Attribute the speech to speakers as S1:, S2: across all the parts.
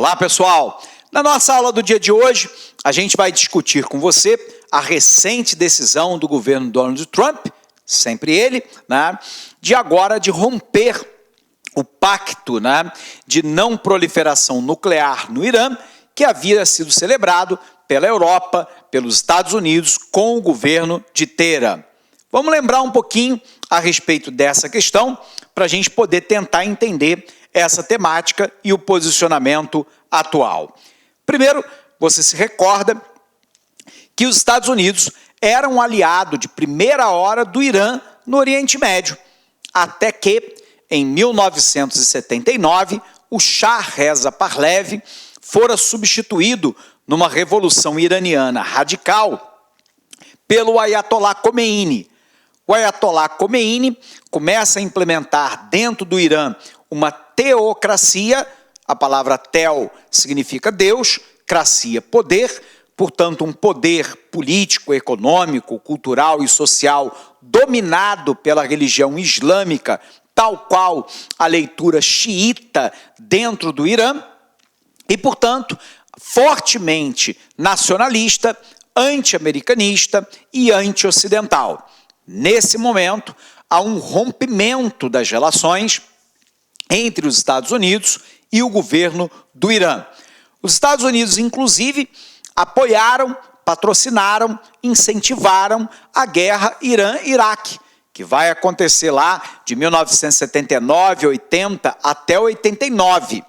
S1: Olá, pessoal! Na nossa aula do dia de hoje, a gente vai discutir com você a recente decisão do governo Donald Trump, sempre ele, de agora de romper o pacto de não proliferação nuclear no Irã, que havia sido celebrado pela Europa, pelos Estados Unidos, com o governo de Teherã. Vamos lembrar um pouquinho a respeito dessa questão, para a gente poder tentar entender essa temática e o posicionamento atual. Primeiro, você se recorda que os Estados Unidos eram um aliado de primeira hora do Irã no Oriente Médio, até que, em 1979, o Shah Reza Pahlavi fora substituído numa revolução iraniana radical pelo Ayatollah Khomeini. O Ayatollah Khomeini começa a implementar dentro do Irã uma teocracia, a palavra teo significa Deus, cracia, poder, portanto um poder político, econômico, cultural e social dominado pela religião islâmica, tal qual a leitura xiita dentro do Irã, e, portanto, fortemente nacionalista, anti-americanista e anti-ocidental. Nesse momento, há um rompimento das relações entre os Estados Unidos e o governo do Irã. Os Estados Unidos, inclusive, apoiaram, patrocinaram, incentivaram a guerra Irã-Iraque, que vai acontecer lá de 1979, 80 até 89.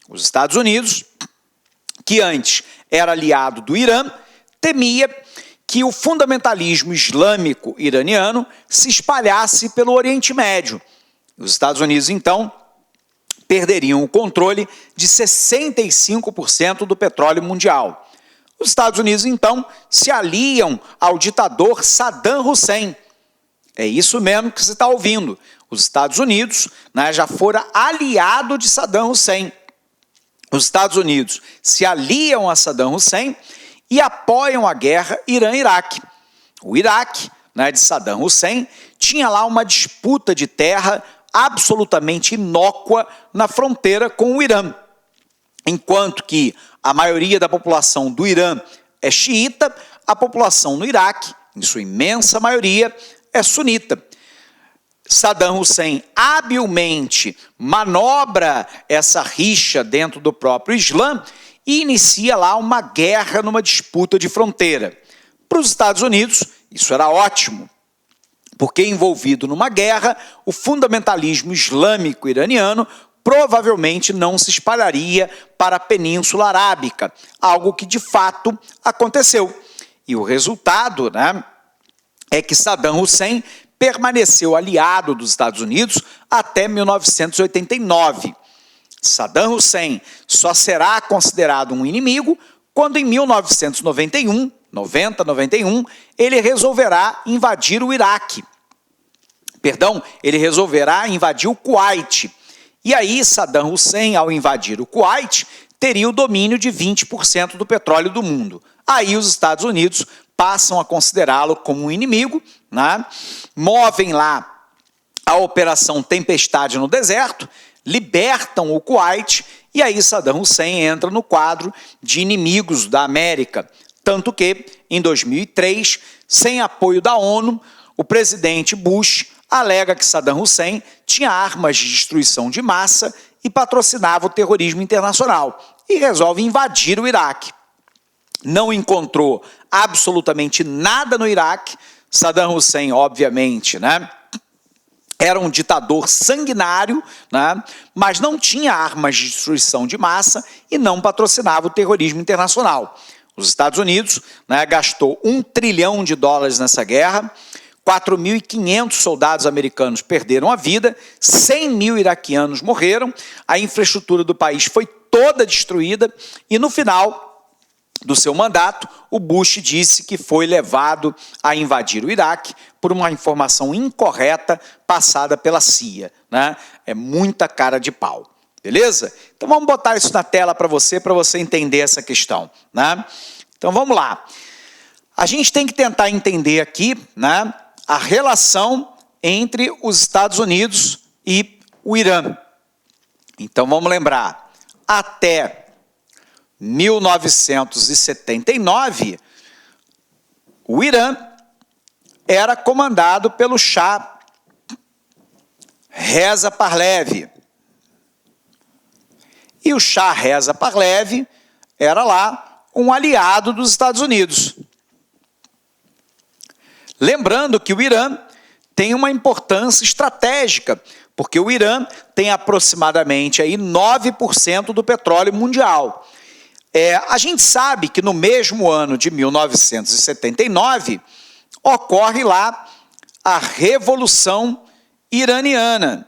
S1: Os Estados Unidos, que antes era aliado do Irã, temia que o fundamentalismo islâmico iraniano se espalhasse pelo Oriente Médio. Os Estados Unidos, então, perderiam o controle de 65% do petróleo mundial. Os Estados Unidos, então, se aliam ao ditador Saddam Hussein. É isso mesmo que você está ouvindo. Os Estados Unidos já foram aliado de Saddam Hussein. Os Estados Unidos se aliam a Saddam Hussein e apoiam a guerra Irã-Iraque. O Iraque, de Saddam Hussein, tinha lá uma disputa de terra absolutamente inócua na fronteira com o Irã. Enquanto que a maioria da população do Irã é xiita, a população no Iraque, em sua imensa maioria, é sunita. Saddam Hussein habilmente manobra essa rixa dentro do próprio Islã e inicia lá uma guerra numa disputa de fronteira. Para os Estados Unidos, isso era ótimo, porque envolvido numa guerra, o fundamentalismo islâmico iraniano provavelmente não se espalharia para a Península Arábica, algo que de fato aconteceu. E o resultado, é que Saddam Hussein permaneceu aliado dos Estados Unidos até 1989. Saddam Hussein só será considerado um inimigo quando em 1991, ele resolverá invadir o Iraque. Ele resolverá invadir o Kuwait. E aí Saddam Hussein, ao invadir o Kuwait, teria o domínio de 20% do petróleo do mundo. Aí os Estados Unidos passam a considerá-lo como um inimigo, movem lá a Operação Tempestade no deserto, libertam o Kuwait e aí Saddam Hussein entra no quadro de inimigos da América. Tanto que, em 2003, sem apoio da ONU, o presidente Bush alega que Saddam Hussein tinha armas de destruição de massa e patrocinava o terrorismo internacional e resolve invadir o Iraque. Não encontrou absolutamente nada no Iraque. Saddam Hussein, obviamente, era um ditador sanguinário, mas não tinha armas de destruição de massa e não patrocinava o terrorismo internacional. Os Estados Unidos gastou $1 trilhão nessa guerra, 4.500 soldados americanos perderam a vida, 100 mil iraquianos morreram, a infraestrutura do país foi toda destruída e no final do seu mandato, o Bush disse que foi levado a invadir o Iraque por uma informação incorreta passada pela CIA. É muita cara de pau. Beleza? Então vamos botar isso na tela para você entender essa questão. Então vamos lá. A gente tem que tentar entender aqui a relação entre os Estados Unidos e o Irã. Então vamos lembrar, até 1979, o Irã era comandado pelo Shah Reza Pahlavi. E o Shah Reza Pahlavi era lá um aliado dos Estados Unidos. Lembrando que o Irã tem uma importância estratégica, porque o Irã tem aproximadamente aí 9% do petróleo mundial. A gente sabe que no mesmo ano de 1979, ocorre lá a Revolução Iraniana.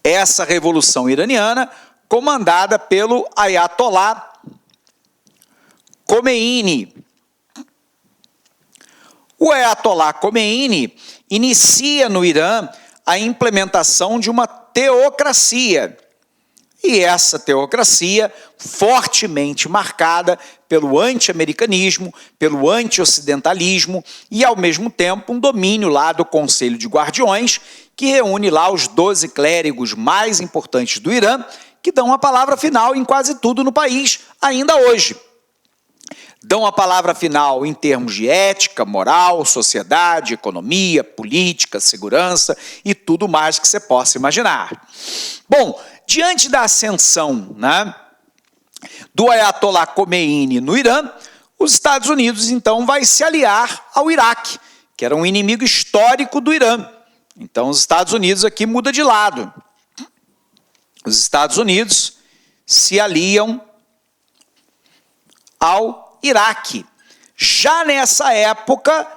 S1: Essa Revolução Iraniana, comandada pelo Ayatollah Khomeini. O Ayatollah Khomeini inicia no Irã a implementação de uma teocracia. E essa teocracia, fortemente marcada pelo anti-americanismo, pelo anti-ocidentalismo e, ao mesmo tempo, um domínio lá do Conselho de Guardiões, que reúne lá os 12 clérigos mais importantes do Irã, que dão a palavra final em quase tudo no país, ainda hoje. Dão a palavra final em termos de ética, moral, sociedade, economia, política, segurança e tudo mais que você possa imaginar. Bom, diante da ascensão, do Ayatollah Khomeini no Irã, os Estados Unidos, então, vai se aliar ao Iraque, que era um inimigo histórico do Irã. Então, os Estados Unidos aqui muda de lado. Os Estados Unidos se aliam ao Iraque, já nessa época,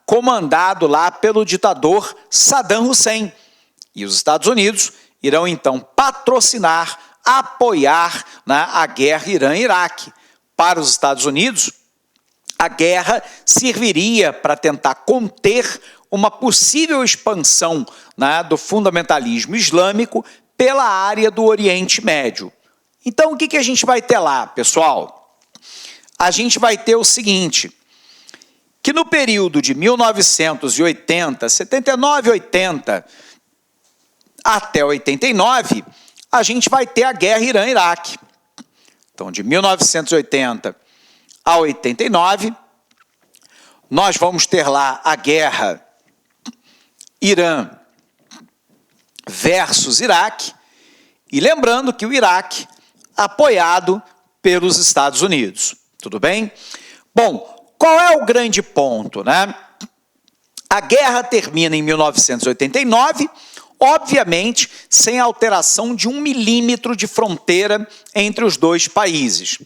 S1: comandado lá pelo ditador Saddam Hussein. E os Estados Unidos irão então patrocinar, apoiar a guerra Irã-Iraque. Para os Estados Unidos, a guerra serviria para tentar conter uma possível expansão do fundamentalismo islâmico pela área do Oriente Médio. Então, o que a gente vai ter lá, pessoal? A gente vai ter o seguinte, que no período de 1980, 79, 80 até 89, a gente vai ter a guerra Irã-Iraque. Então, de 1980 a 89, nós vamos ter lá a guerra Irã versus Iraque, e lembrando que o Iraque apoiado pelos Estados Unidos. Tudo bem? Bom, qual é o grande ponto, A guerra termina em 1989, obviamente sem alteração de 1 milímetro de fronteira entre os dois países.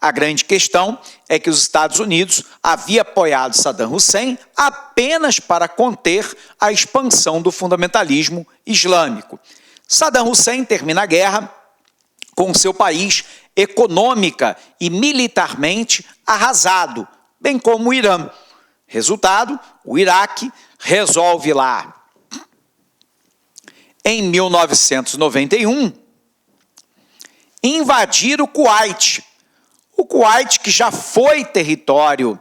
S1: A grande questão é que os Estados Unidos haviam apoiado Saddam Hussein apenas para conter a expansão do fundamentalismo islâmico. Saddam Hussein termina a guerra com seu país econômica e militarmente arrasado, bem como o Irã. Resultado, o Iraque resolve lá, em 1991, invadir o Kuwait. O Kuwait, que já foi território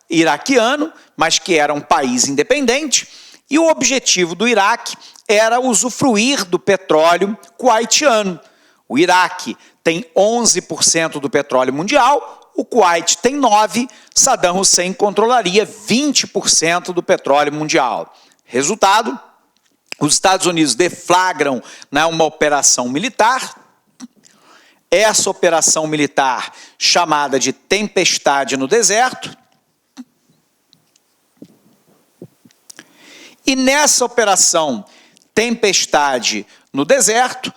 S1: iraquiano, mas que era um país independente, e o objetivo do Iraque era usufruir do petróleo kuwaitiano. O Iraque tem 11% do petróleo mundial, o Kuwait tem 9%, Saddam Hussein controlaria 20% do petróleo mundial. Resultado, os Estados Unidos deflagram uma operação militar. Essa operação militar, chamada de Tempestade no Deserto, e nessa operação Tempestade no Deserto,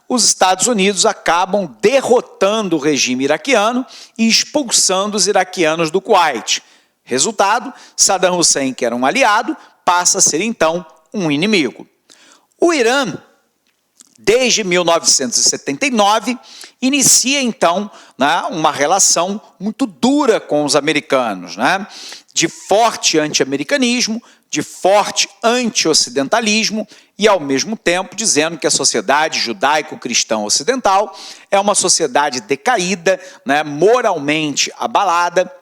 S1: os Estados Unidos acabam derrotando o regime iraquiano e expulsando os iraquianos do Kuwait. Resultado, Saddam Hussein, que era um aliado, passa a ser então um inimigo. O Irã, desde 1979, inicia então uma relação muito dura com os americanos, de forte anti-americanismo, de forte anti-ocidentalismo e, ao mesmo tempo, dizendo que a sociedade judaico-cristã ocidental é uma sociedade decaída, moralmente abalada,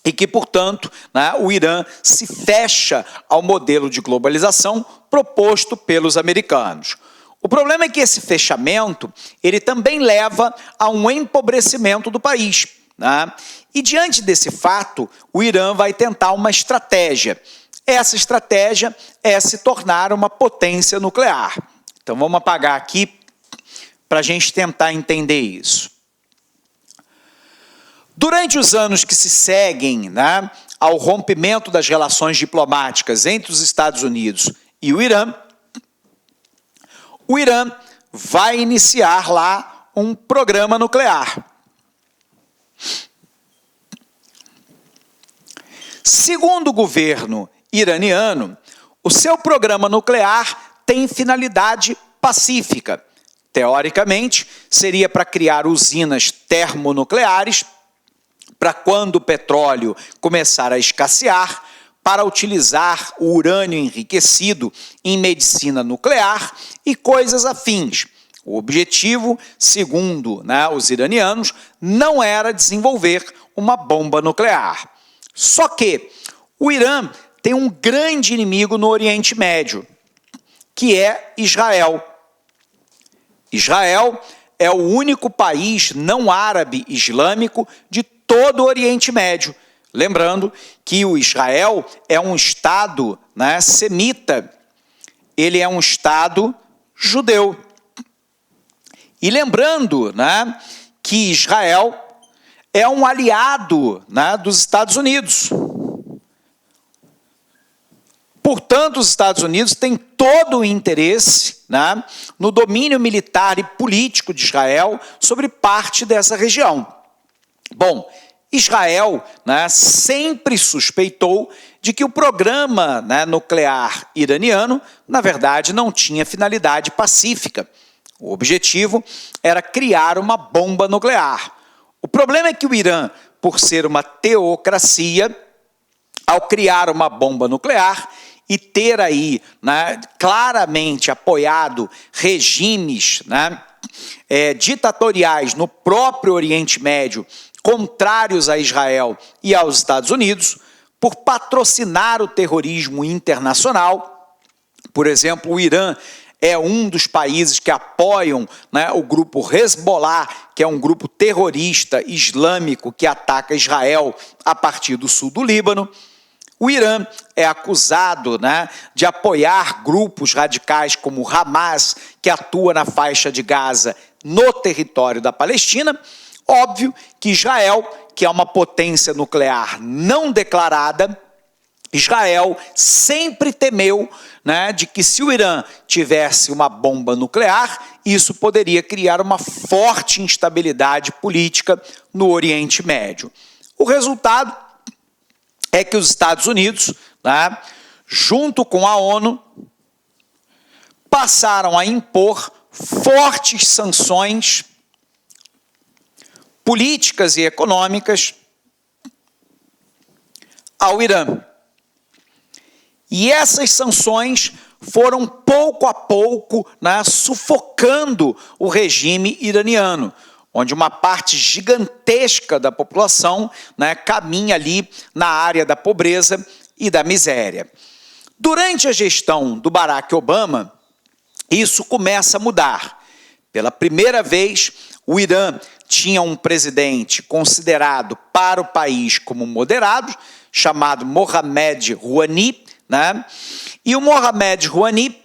S1: e que, portanto, o Irã se fecha ao modelo de globalização proposto pelos americanos. O problema é que esse fechamento, ele também leva a um empobrecimento do país, né? E diante desse fato, o Irã vai tentar uma estratégia. Essa estratégia é se tornar uma potência nuclear. Então vamos apagar aqui para a gente tentar entender isso. Durante os anos que se seguem, né, ao rompimento das relações diplomáticas entre os Estados Unidos e o Irã vai iniciar lá um programa nuclear. Segundo o governo iraniano, o seu programa nuclear tem finalidade pacífica. Teoricamente, seria para criar usinas termonucleares para quando o petróleo começar a escassear, para utilizar o urânio enriquecido em medicina nuclear e coisas afins. O objetivo, segundo, né, os iranianos, não era desenvolver uma bomba nuclear. Só que o Irã tem um grande inimigo no Oriente Médio, que é Israel. Israel é o único país não árabe islâmico de todo o Oriente Médio. Lembrando que o Israel é um estado, né, semita, ele é um estado judeu. E lembrando, né, que Israel é um aliado, né, dos Estados Unidos. Portanto, os Estados Unidos têm todo o interesse, né, no domínio militar e político de Israel sobre parte dessa região. Bom, Israel, né, sempre suspeitou de que o programa, né, nuclear iraniano, na verdade, não tinha finalidade pacífica. O objetivo era criar uma bomba nuclear. O problema é que o Irã, por ser uma teocracia, ao criar uma bomba nuclear e ter aí, né, claramente apoiado regimes, né, ditatoriais no próprio Oriente Médio, contrários a Israel e aos Estados Unidos, por patrocinar o terrorismo internacional. Por exemplo, o Irã é um dos países que apoiam, né, o grupo Hezbollah, que é um grupo terrorista islâmico que ataca Israel a partir do sul do Líbano. O Irã é acusado, né, de apoiar grupos radicais como o Hamas, que atua na faixa de Gaza, no território da Palestina. Óbvio que Israel, que é uma potência nuclear não declarada, Israel sempre temeu, né, de que se o Irã tivesse uma bomba nuclear, isso poderia criar uma forte instabilidade política no Oriente Médio. O resultado é que os Estados Unidos, né, junto com a ONU, passaram a impor fortes sanções políticas e econômicas ao Irã. E essas sanções foram pouco a pouco, né, sufocando o regime iraniano, onde uma parte gigantesca da população, né, caminha ali na área da pobreza e da miséria. Durante a gestão do Barack Obama, isso começa a mudar. Pela primeira vez, o Irã tinha um presidente considerado para o país como moderado, chamado Mohamed Rouhani, né? E o Mohamed Rouhani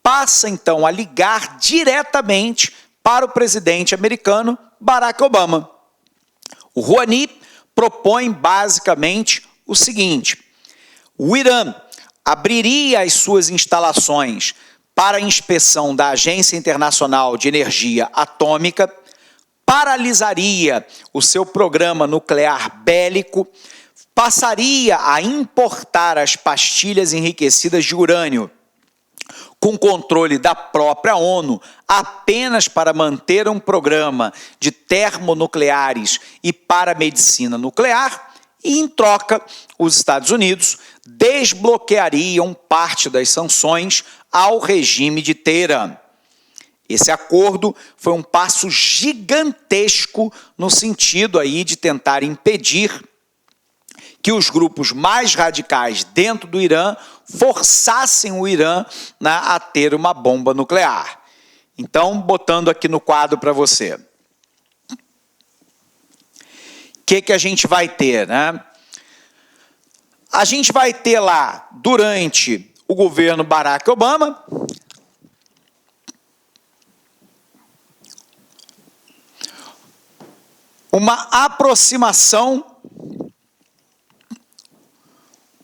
S1: passa, então, a ligar diretamente para o presidente americano Barack Obama. O Rouhani propõe, basicamente, o seguinte: o Irã abriria as suas instalações para a inspeção da Agência Internacional de Energia Atômica, paralisaria o seu programa nuclear bélico, passaria a importar as pastilhas enriquecidas de urânio, com controle da própria ONU, apenas para manter um programa de termonucleares e para a medicina nuclear, e, em troca, os Estados Unidos desbloqueariam parte das sanções ao regime de Teherã. Esse acordo foi um passo gigantesco no sentido aí de tentar impedir que os grupos mais radicais dentro do Irã forçassem o Irã, né, a ter uma bomba nuclear. Então, botando aqui no quadro para você. O que a gente vai ter, né? A gente vai ter lá, durante o governo Barack Obama, uma aproximação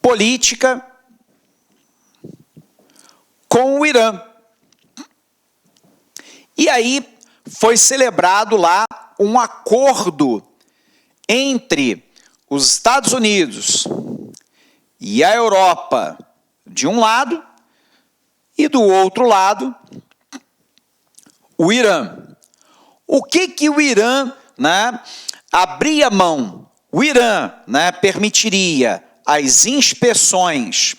S1: política com o Irã. E aí foi celebrado lá um acordo entre os Estados Unidos e a Europa de um lado e do outro lado o Irã. O que o Irã, né, abria mão? O Irã, né, permitiria as inspeções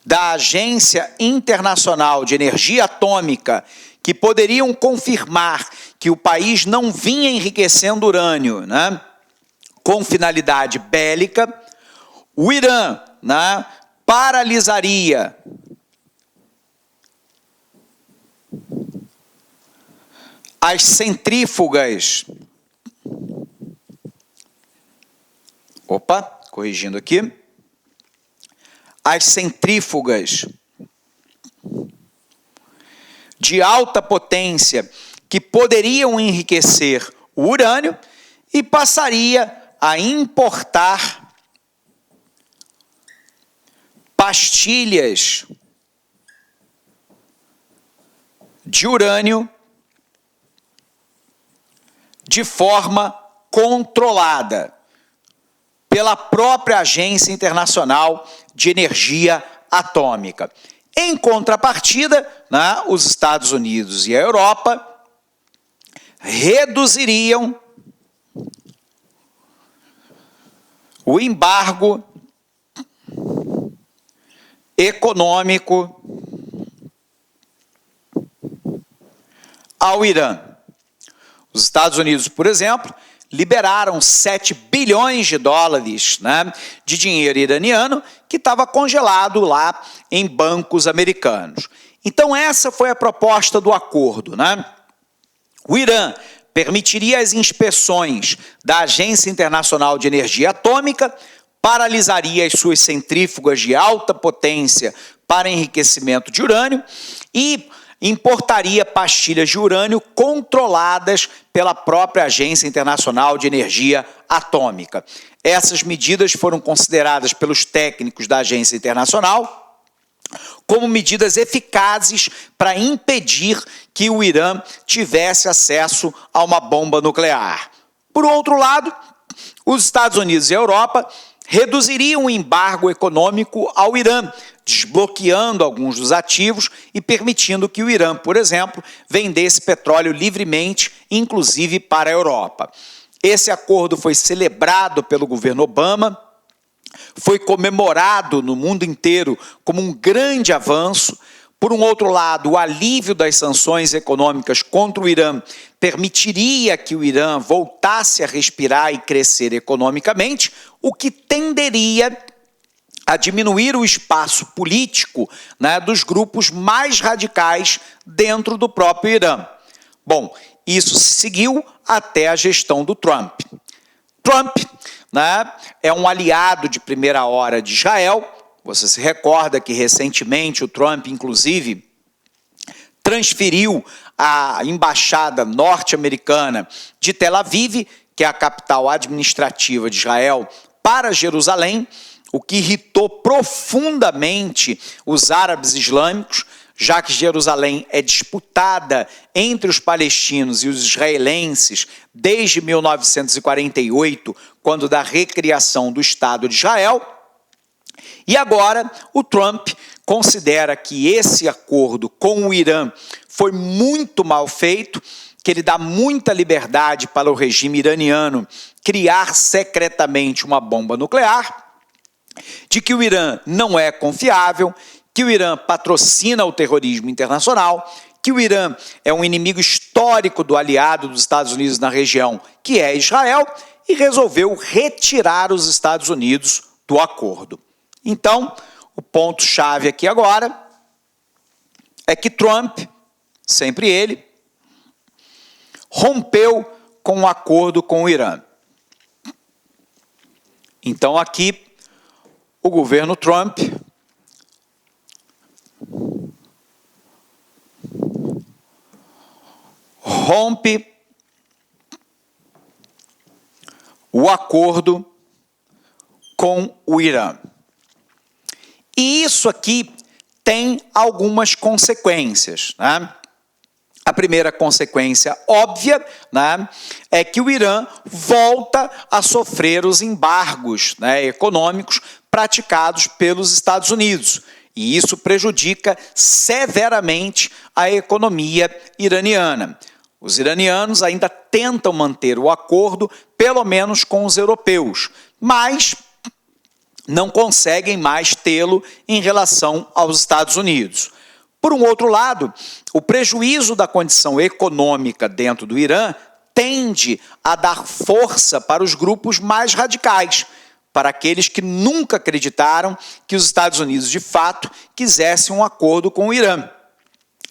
S1: da Agência Internacional de Energia Atômica, que poderiam confirmar que o país não vinha enriquecendo urânio, né, com finalidade bélica. O Irã, né, paralisaria as centrífugas. Opa, corrigindo aqui. As centrífugas de alta potência que poderiam enriquecer o urânio e passaria a importar pastilhas de urânio de forma controlada pela própria Agência Internacional de Energia Atômica. Em contrapartida, né, os Estados Unidos e a Europa reduziriam o embargo econômico ao Irã. Os Estados Unidos, por exemplo, liberaram 7 bilhões de dólares, né, de dinheiro iraniano que estava congelado lá em bancos americanos. Então essa foi a proposta do acordo, né? O Irã permitiria as inspeções da Agência Internacional de Energia Atômica, paralisaria as suas centrífugas de alta potência para enriquecimento de urânio e importaria pastilhas de urânio controladas pela própria Agência Internacional de Energia Atômica. Essas medidas foram consideradas pelos técnicos da Agência Internacional como medidas eficazes para impedir que o Irã tivesse acesso a uma bomba nuclear. Por outro lado, os Estados Unidos e a Europa reduziriam o embargo econômico ao Irã, desbloqueando alguns dos ativos e permitindo que o Irã, por exemplo, vendesse petróleo livremente, inclusive para a Europa. Esse acordo foi celebrado pelo governo Obama, foi comemorado no mundo inteiro como um grande avanço. Por um outro lado, o alívio das sanções econômicas contra o Irã permitiria que o Irã voltasse a respirar e crescer economicamente, o que tenderia a diminuir o espaço político, né, dos grupos mais radicais dentro do próprio Irã. Bom, isso se seguiu até a gestão do Trump. Trump, né, é um aliado de primeira hora de Israel. Você se recorda que recentemente o Trump, inclusive, transferiu a embaixada norte-americana de Tel Aviv, que é a capital administrativa de Israel, para Jerusalém, o que irritou profundamente os árabes islâmicos, já que Jerusalém é disputada entre os palestinos e os israelenses desde 1948, quando da recriação do Estado de Israel. E agora o Trump considera que esse acordo com o Irã foi muito mal feito, que ele dá muita liberdade para o regime iraniano criar secretamente uma bomba nuclear, de que o Irã não é confiável, que o Irã patrocina o terrorismo internacional, que o Irã é um inimigo histórico do aliado dos Estados Unidos na região, que é Israel, e resolveu retirar os Estados Unidos do acordo. Então, o ponto-chave aqui agora é que Trump, sempre ele, rompeu com o acordo com o Irã. Então aqui o governo Trump rompe o acordo com o Irã. E isso aqui tem algumas consequências, né? A primeira consequência óbvia, né, é que o Irã volta a sofrer os embargos, né, econômicos praticados pelos Estados Unidos. E isso prejudica severamente a economia iraniana. Os iranianos ainda tentam manter o acordo, pelo menos com os europeus, mas não conseguem mais tê-lo em relação aos Estados Unidos. Por um outro lado, o prejuízo da condição econômica dentro do Irã tende a dar força para os grupos mais radicais, para aqueles que nunca acreditaram que os Estados Unidos, de fato, quisessem um acordo com o Irã.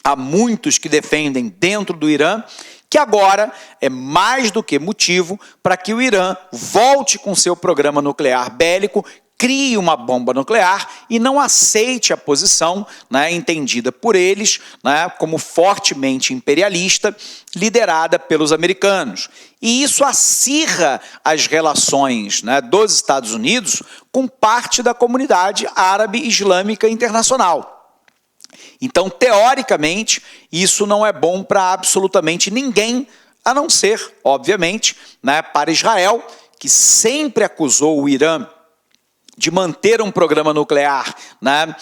S1: Há muitos que defendem dentro do Irã que agora é mais do que motivo para que o Irã volte com seu programa nuclear bélico, crie uma bomba nuclear e não aceite a posição, né, entendida por eles, né, como fortemente imperialista, liderada pelos americanos. E isso acirra as relações, né, dos Estados Unidos com parte da comunidade árabe islâmica internacional. Então, teoricamente, isso não é bom para absolutamente ninguém, a não ser, obviamente, né, para Israel, que sempre acusou o Irã de manter um programa nuclear, né,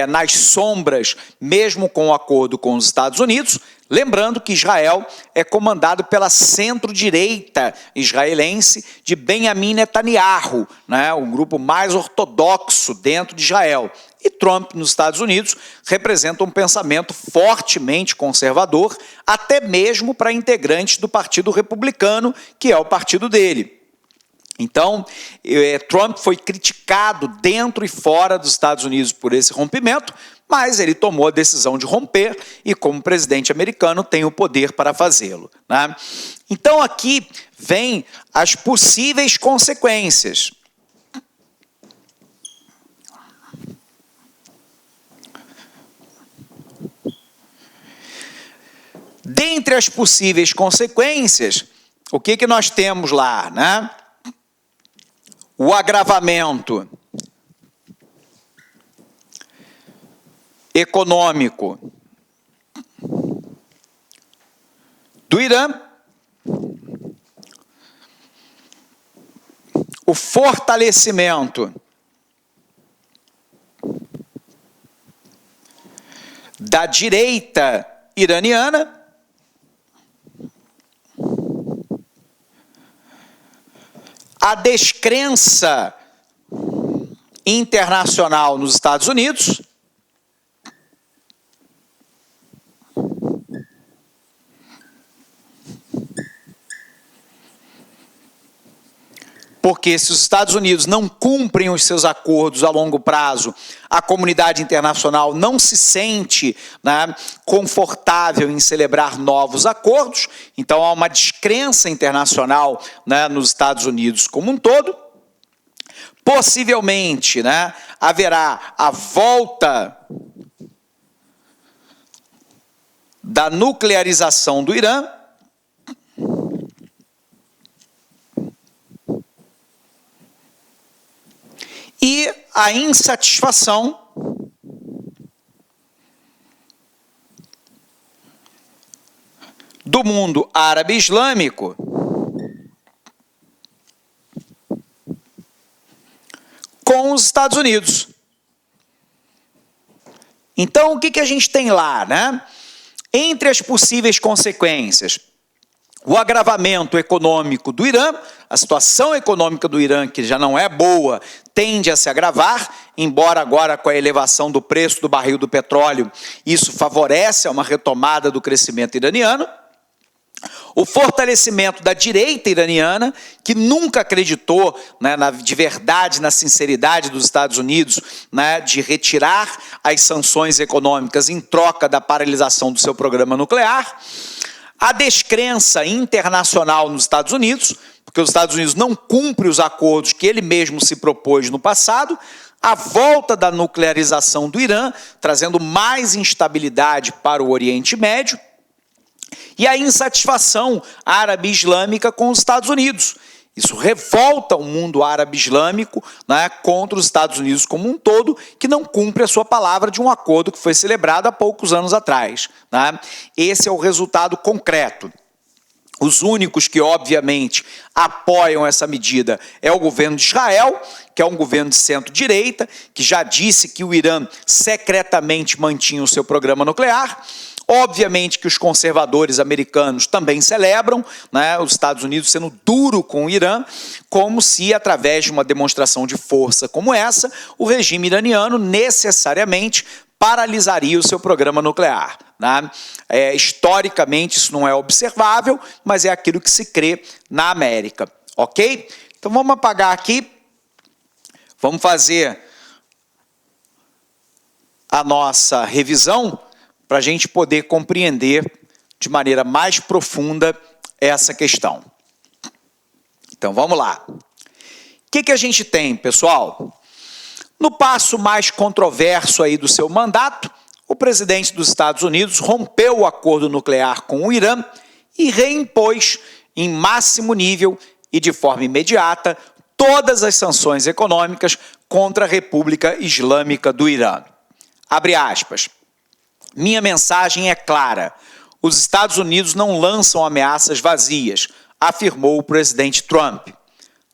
S1: nas sombras, mesmo com o acordo com os Estados Unidos. Lembrando que Israel é comandado pela centro-direita israelense de Benjamin Netanyahu, né, um grupo mais ortodoxo dentro de Israel. E Trump, nos Estados Unidos, representa um pensamento fortemente conservador, até mesmo para integrantes do Partido Republicano, que é o partido dele. Então, Trump foi criticado dentro e fora dos Estados Unidos por esse rompimento, mas ele tomou a decisão de romper e, como presidente americano, tem o poder para fazê-lo, né? Então, aqui vem as possíveis consequências. Dentre as possíveis consequências, o que nós temos lá, né? O agravamento econômico do Irã, o fortalecimento da direita iraniana, a descrença internacional nos Estados Unidos, porque se os Estados Unidos não cumprem os seus acordos a longo prazo, a comunidade internacional não se sente, né, confortável em celebrar novos acordos, então há uma descrença internacional, né, nos Estados Unidos como um todo. Possivelmente, né, haverá a volta da nuclearização do Irã, e a insatisfação do mundo árabe islâmico com os Estados Unidos. Então, o que a gente tem lá, né? Entre as possíveis consequências, o agravamento econômico do Irã, a situação econômica do Irã, que já não é boa, tende a se agravar, embora agora com a elevação do preço do barril do petróleo, isso favorece uma retomada do crescimento iraniano. O fortalecimento da direita iraniana, que nunca acreditou, né, de verdade na sinceridade dos Estados Unidos, né, de retirar as sanções econômicas em troca da paralisação do seu programa nuclear. A descrença internacional nos Estados Unidos, porque os Estados Unidos não cumprem os acordos que ele mesmo se propôs no passado. A volta da nuclearização do Irã, trazendo mais instabilidade para o Oriente Médio. E a insatisfação árabe islâmica com os Estados Unidos. Isso revolta o mundo árabe islâmico, né, contra os Estados Unidos como um todo, que não cumpre a sua palavra de um acordo que foi celebrado há poucos anos atrás. Né? Esse é o resultado concreto. Os únicos que, obviamente, apoiam essa medida é o governo de Israel, que é um governo de centro-direita, que já disse que o Irã secretamente mantinha o seu programa nuclear. Obviamente que os conservadores americanos também celebram, né, os Estados Unidos sendo duro com o Irã, como se, através de uma demonstração de força como essa, o regime iraniano necessariamente paralisaria o seu programa nuclear. Né? Historicamente, isso não é observável, mas é aquilo que se crê na América. Ok? Então vamos apagar aqui, vamos fazer a nossa revisão, para a gente poder compreender de maneira mais profunda essa questão. Então, vamos lá. O que a gente tem, pessoal? No passo mais controverso aí do seu mandato, o presidente dos Estados Unidos rompeu o acordo nuclear com o Irã e reimpôs em máximo nível e de forma imediata todas as sanções econômicas contra a República Islâmica do Irã. Abre aspas. Minha mensagem é clara. Os Estados Unidos não lançam ameaças vazias, afirmou o presidente Trump.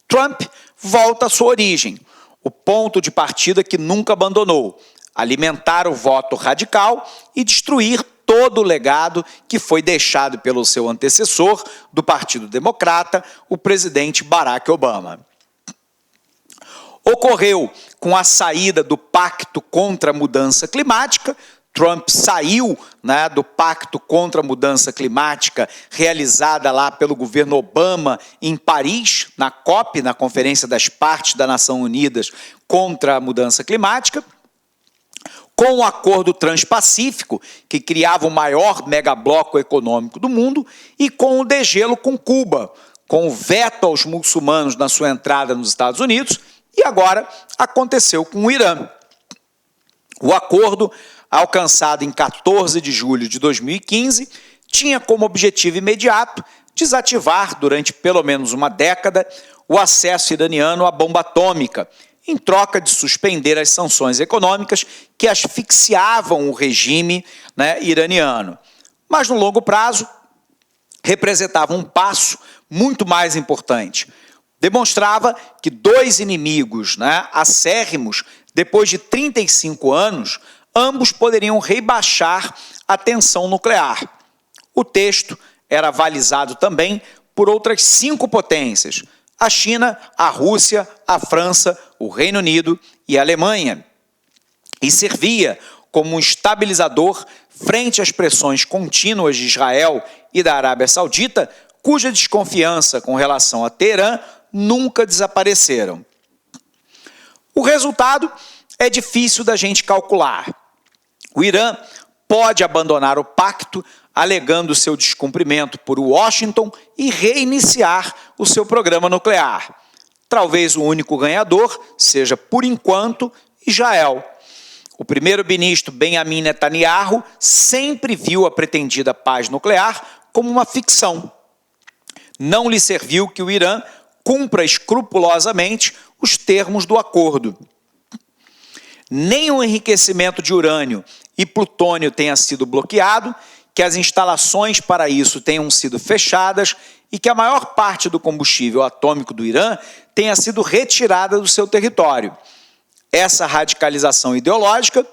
S1: Trump volta à sua origem, o ponto de partida que nunca abandonou, alimentar o voto radical e destruir todo o legado que foi deixado pelo seu antecessor do Partido Democrata, o presidente Barack Obama. Ocorreu com a saída do Pacto contra a Mudança Climática. Trump saiu, né, do Pacto contra a Mudança Climática realizada lá pelo governo Obama em Paris, na COP, na Conferência das Partes das Nações Unidas contra a Mudança Climática, com o Acordo Transpacífico, que criava o maior megabloco econômico do mundo, e com o degelo com Cuba, com o veto aos muçulmanos na sua entrada nos Estados Unidos, e agora aconteceu com o Irã. O acordo, alcançado em 14 de julho de 2015, tinha como objetivo imediato desativar, durante pelo menos uma década, o acesso iraniano à bomba atômica, em troca de suspender as sanções econômicas que asfixiavam o regime, né, iraniano. Mas, no longo prazo, representava um passo muito mais importante. Demonstrava que dois inimigos, né, acérrimos, depois de 35 anos, ambos poderiam rebaixar a tensão nuclear. O texto era avalizado também por outras 5 potências: a China, a Rússia, a França, o Reino Unido e a Alemanha, e servia como um estabilizador frente às pressões contínuas de Israel e da Arábia Saudita, cuja desconfiança com relação a Teherã nunca desapareceram. O resultado é difícil da gente calcular. O Irã pode abandonar o pacto, alegando seu descumprimento por Washington, e reiniciar o seu programa nuclear. Talvez o único ganhador seja, por enquanto, Israel. O primeiro-ministro Benjamin Netanyahu sempre viu a pretendida paz nuclear como uma ficção. Não lhe serviu que o Irã cumpra escrupulosamente os termos do acordo. Nem o enriquecimento de urânio e plutônio tenha sido bloqueado, que as instalações para isso tenham sido fechadas e que a maior parte do combustível atômico do Irã tenha sido retirada do seu território. Essa radicalização ideológica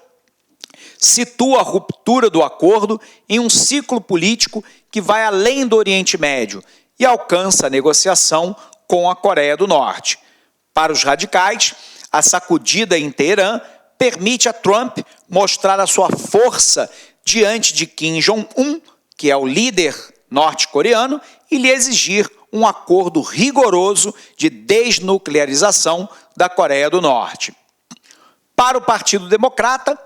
S1: situa a ruptura do acordo em um ciclo político que vai além do Oriente Médio e alcança a negociação com a Coreia do Norte. Para os radicais, a sacudida em Teherã permite a Trump mostrar a sua força diante de Kim Jong-un, que é o líder norte-coreano e lhe exigir um acordo rigoroso de desnuclearização da Coreia do Norte. Para o Partido Democrata,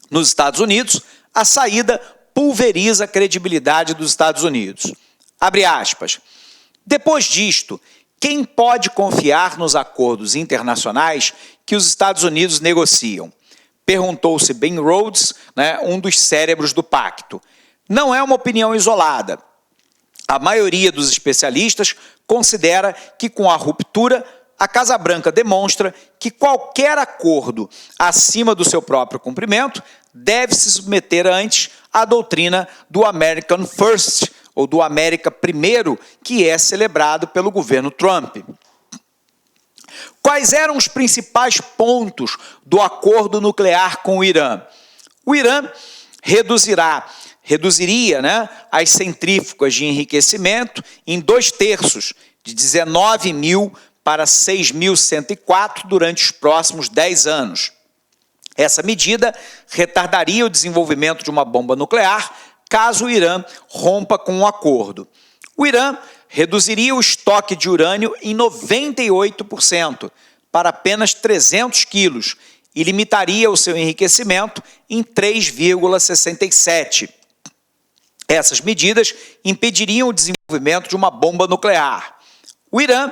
S1: nos Estados Unidos, a saída pulveriza a credibilidade dos Estados Unidos. Abre aspas. Depois disto, quem pode confiar nos acordos internacionais que os Estados Unidos negociam? Perguntou-se Ben Rhodes, um dos cérebros do pacto. Não é uma opinião isolada. A maioria dos especialistas considera que, com a ruptura, a Casa Branca demonstra que qualquer acordo acima do seu próprio cumprimento deve se submeter antes à doutrina do American First, ou do América Primeiro, que é celebrado pelo governo Trump. Quais eram os principais pontos do acordo nuclear com o Irã? O Irã reduziria as centrífugas de enriquecimento em 2/3, de 19.000 para 6.104 durante os próximos 10 anos. Essa medida retardaria o desenvolvimento de uma bomba nuclear caso o Irã rompa com o acordo. O Irã reduziria o estoque de urânio em 98% para apenas 300 quilos e limitaria o seu enriquecimento em 3,67. Essas medidas impediriam o desenvolvimento de uma bomba nuclear. O Irã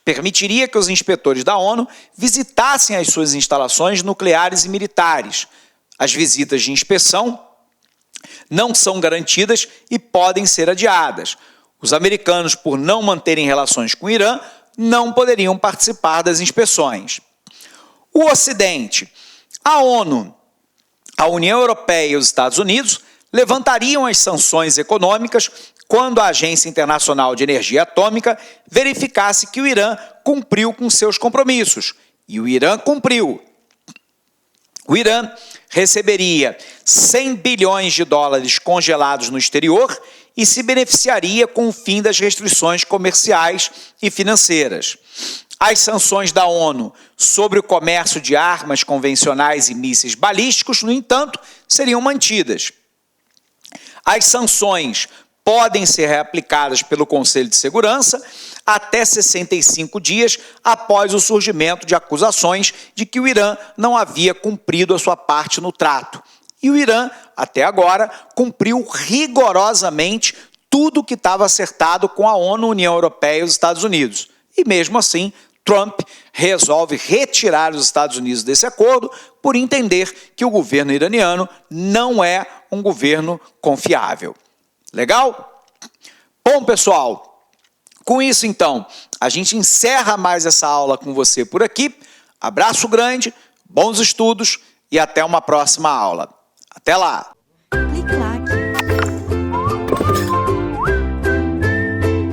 S1: permitiria que os inspetores da ONU visitassem as suas instalações nucleares e militares. As visitas de inspeção não são garantidas e podem ser adiadas. Os americanos, por não manterem relações com o Irã, não poderiam participar das inspeções. O Ocidente, a ONU, a União Europeia e os Estados Unidos levantariam as sanções econômicas quando a Agência Internacional de Energia Atômica verificasse que o Irã cumpriu com seus compromissos. E o Irã cumpriu. O Irã receberia 100 bilhões de dólares congelados no exterior e se beneficiaria com o fim das restrições comerciais e financeiras. As sanções da ONU sobre o comércio de armas convencionais e mísseis balísticos, no entanto, seriam mantidas. As sanções podem ser reaplicadas pelo Conselho de Segurança até 65 dias após o surgimento de acusações de que o Irã não havia cumprido a sua parte no trato. E o Irã, até agora, cumpriu rigorosamente tudo o que estava acertado com a ONU, União Europeia e os Estados Unidos. E mesmo assim, Trump resolve retirar os Estados Unidos desse acordo por entender que o governo iraniano não é um governo confiável. Legal? Bom, pessoal, com isso, então, a gente encerra mais essa aula com você por aqui. Abraço grande, bons estudos e até uma próxima aula. Até lá!
S2: Clique lá